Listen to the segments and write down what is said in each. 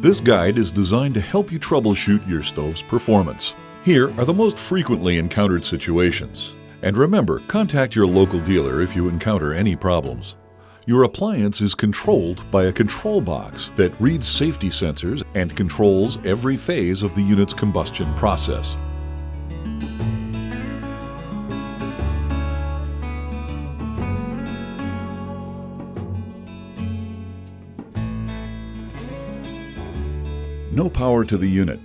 This guide is designed to help you troubleshoot your stove's performance. Here are the most frequently encountered situations. And remember, contact your local dealer if you encounter any problems. Your appliance is controlled by a control box that reads safety sensors and controls every phase of the unit's combustion process. No power to the unit.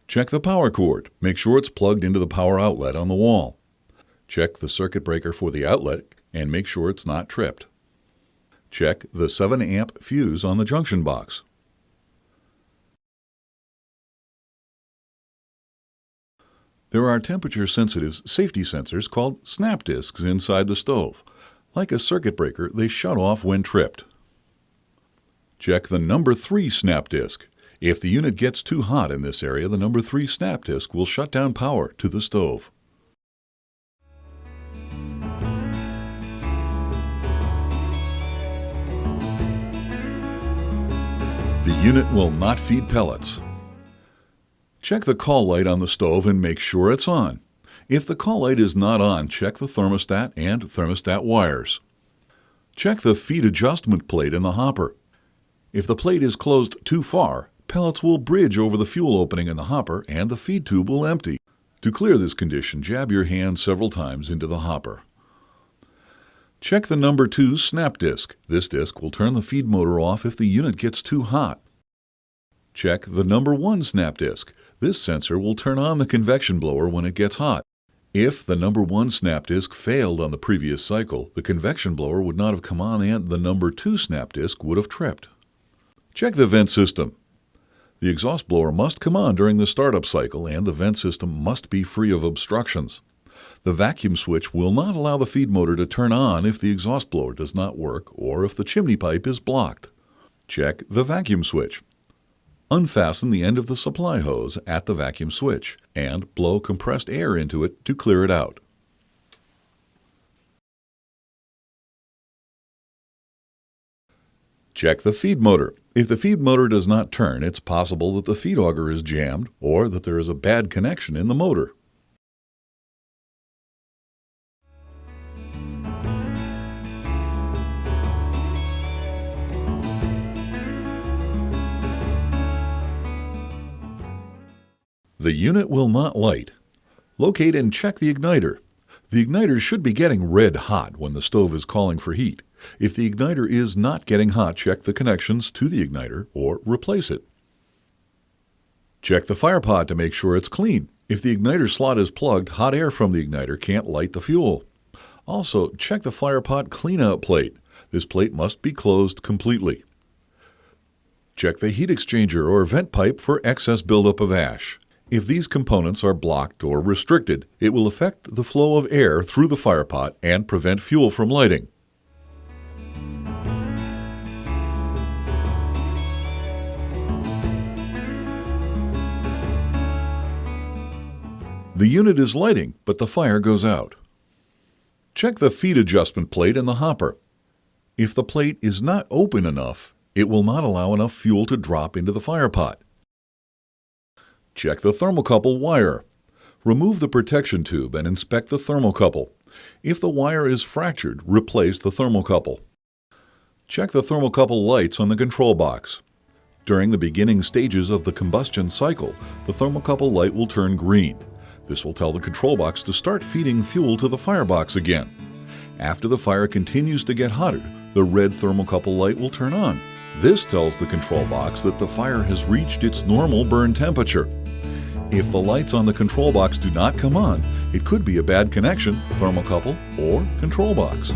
Check the power cord. Make sure it's plugged into the power outlet on the wall. Check the circuit breaker for the outlet and make sure it's not tripped. Check the 7 amp fuse on the junction box. There are temperature-sensitive safety sensors called snap discs inside the stove. Like a circuit breaker, they shut off when tripped. Check the number 3 snap disc. If the unit gets too hot in this area, the number 3 snap disc will shut down power to the stove. The unit will not feed pellets. Check the call light on the stove and make sure it's on. If the call light is not on, check the thermostat and thermostat wires. Check the feed adjustment plate in the hopper. If the plate is closed too far, pellets will bridge over the fuel opening in the hopper and the feed tube will empty. To clear this condition, jab your hand several times into the hopper. Check the number 2 snap disc. This disc will turn the feed motor off if the unit gets too hot. Check the number 1 snap disc. This sensor will turn on the convection blower when it gets hot. If the number 1 snap disc failed on the previous cycle, the convection blower would not have come on and the number 2 snap disc would have tripped. Check the vent system. The exhaust blower must come on during the startup cycle and the vent system must be free of obstructions. The vacuum switch will not allow the feed motor to turn on if the exhaust blower does not work or if the chimney pipe is blocked. Check the vacuum switch. Unfasten the end of the supply hose at the vacuum switch and blow compressed air into it to clear it out. Check the feed motor. If the feed motor does not turn, it's possible that the feed auger is jammed or that there is a bad connection in the motor. The unit will not light. Locate and check the igniter. The igniter should be getting red hot when the stove is calling for heat. If the igniter is not getting hot, check the connections to the igniter or replace it. Check the fire pod to make sure it's clean. If the igniter slot is plugged, hot air from the igniter can't light the fuel. Also, check the fire pot cleanout plate. This plate must be closed completely. Check the heat exchanger or vent pipe for excess buildup of ash. If these components are blocked or restricted, it will affect the flow of air through the fire pot and prevent fuel from lighting. The unit is lighting, but the fire goes out. Check the feed adjustment plate in the hopper. If the plate is not open enough, it will not allow enough fuel to drop into the fire pot. Check the thermocouple wire. Remove the protection tube and inspect the thermocouple. If the wire is fractured, replace the thermocouple. Check the thermocouple lights on the control box. During the beginning stages of the combustion cycle, the thermocouple light will turn green. This will tell the control box to start feeding fuel to the firebox again. After the fire continues to get hotter, the red thermocouple light will turn on. This tells the control box that the fire has reached its normal burn temperature. If the lights on the control box do not come on, it could be a bad connection, thermocouple, or control box.